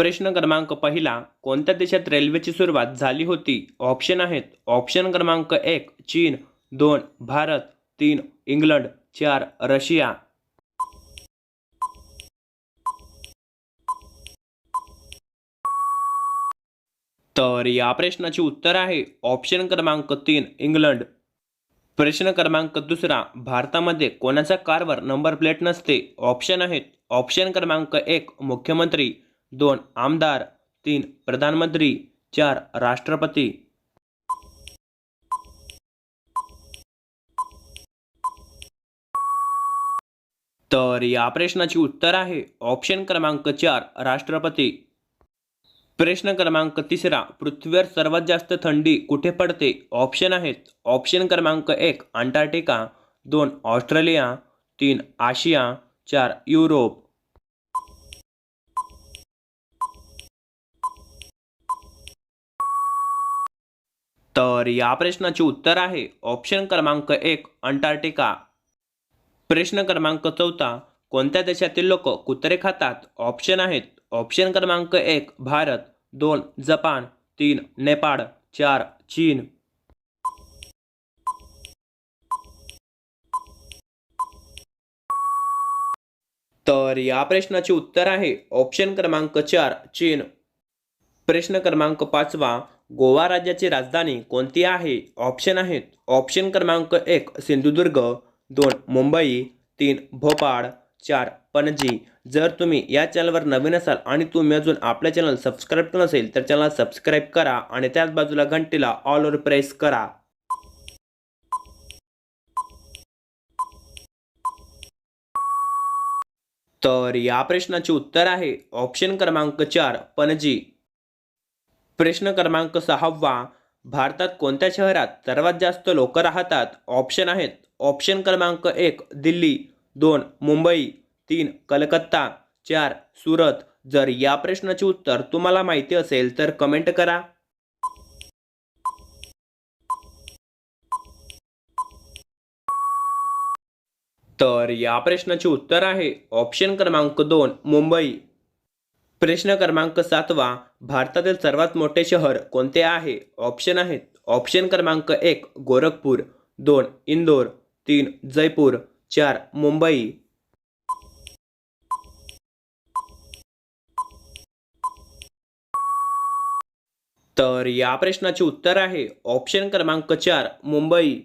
प्रश्न क्रमांक पहिला, कोणत्या देशात रेल्वेची सुरुवात झाली होती? ऑप्शन आहेत. ऑप्शन क्रमांक 1 चीन, 2 भारत, 3 इंग्लंड, 4 रशिया. तर या प्रश्नाचे उत्तर आहे ऑप्शन क्रमांक 3 इंग्लंड. प्रश्न क्रमांक दुसरा, भारतामध्ये कोणाच्या कारवर नंबर प्लेट नसते? ऑप्शन आहेत. ऑप्शन क्रमांक 1 मुख्यमंत्री, 2 आमदार, 3 प्रधानमंत्री, 4 राष्ट्रपती. तर या प्रश्नाचे उत्तर आहे ऑप्शन क्रमांक 4 राष्ट्रपती. प्रश्न क्रमांक तिसरा, पृथ्वीवर सर्वात जास्त थंडी कुठे पडते? ऑप्शन आहेत. ऑप्शन क्रमांक 1 अंटार्क्टिका, 2 ऑस्ट्रेलिया, 3 आशिया, 4 युरोप. तर या प्रश्नाचे उत्तर आहे ऑप्शन क्रमांक 1 अंटार्क्टिका. प्रश्न क्रमांक चौथा, कोणत्या देशातील लोक कुत्रे खातात? ऑप्शन आहेत. ऑप्शन क्रमांक 1 भारत, 2 जपान, 3 नेपाळ, 4 चीन. तर या प्रश्नाचे उत्तर आहे ऑप्शन क्रमांक 4 चीन. प्रश्न क्रमांक 5वा, गोवा राज्याची राजधानी कोणती आहे? ऑप्शन आहेत. ऑप्शन क्रमांक 1 सिंधुदुर्ग, 2 मुंबई, 3 भोपाळ, 4 पणजी. जर तुम्ही या चॅनलवर नवीन असाल आणि तुम्ही अजून आपल्या चॅनल सबस्क्राईब केलं नसेल तर चॅनल सबस्क्राईब करा आणि त्याच बाजूला घंटीला ऑलवर प्रेस करा. तर या प्रश्नाचे उत्तर आहे ऑप्शन क्रमांक 4 पणजी. प्रश्न क्रमांक 6वा, भारतात कोणत्या शहरात सर्वात जास्त लोक राहतात? ऑप्शन आहेत. ऑप्शन क्रमांक 1 दिल्ली, 2 मुंबई, 3 कलकत्ता, 4 सुरत. जर या प्रश्नाचे उत्तर तुम्हाला माहिती असेल तर कमेंट करा. तर या प्रश्नाचे उत्तर आहे ऑप्शन क्रमांक 2 मुंबई. प्रश्न क्रमांक 7वा, भारतातील सर्वात मोठे शहर कोणते आहे? ऑप्शन आहेत. ऑप्शन क्रमांक 1 गोरखपूर, 2 इंदोर, 3 जयपूर, 4 मुंबई. तर या प्रश्नाचे उत्तर आहे ऑप्शन क्रमांक 4 मुंबई.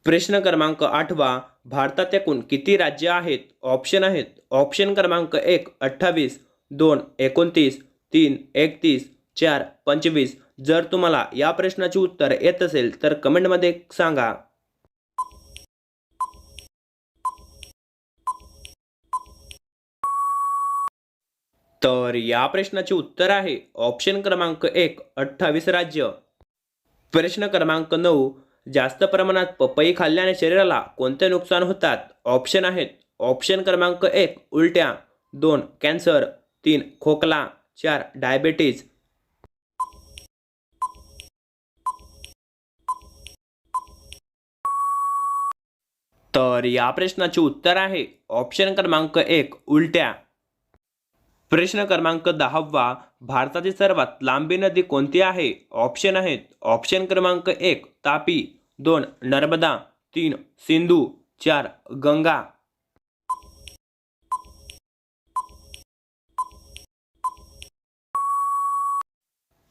प्रश्न क्रमांक 8वा, भारतात एकूण किती राज्य आहेत? ऑप्शन आहेत. ऑप्शन क्रमांक 1 28, 2 29, 3 31, 4 25. जर तुम्हाला या प्रश्नाचे उत्तर येत असेल तर कमेंटमध्ये सांगा. तर या प्रश्नाचे उत्तर आहे ऑप्शन क्रमांक 1 28 राज्य. प्रश्न क्रमांक 9, जास्त प्रमाणात पपई खाल्ल्याने शरीराला कोणते नुकसान होतात? ऑप्शन आहेत. ऑप्शन क्रमांक 1 उलट्या, 2 कॅन्सर, 3 खोकला, 4 डायबिटीज. तर या प्रश्नाचे उत्तर आहे ऑप्शन क्रमांक 1 उलट्या. प्रश्न क्रमांक 10वा, भारतातील सर्वात लांबी नदी कोणती आहे? ऑप्शन आहेत. ऑप्शन क्रमांक 1 तापी, 2 नर्मदा, 3 सिंधू, 4 गंगा.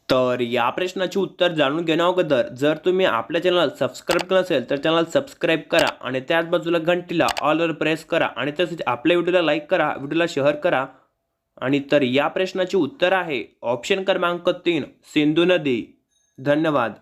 तर या प्रश्नाचे उत्तर जाणून घेण्याअगोदर जर तुम्ही आपल्या चॅनल सबस्क्राईब केलं असेल तर चॅनल सबस्क्राईब करा आणि त्याच बाजूला घंटीला ऑलवर प्रेस करा आणि तसेच आपल्या व्हिडिओला लाईक करा, व्हिडिओला शेअर करा. आणि तर या प्रश्नाचे उत्तर आहे ऑप्शन क्रमांक 3 सिंधू नदी. धन्यवाद.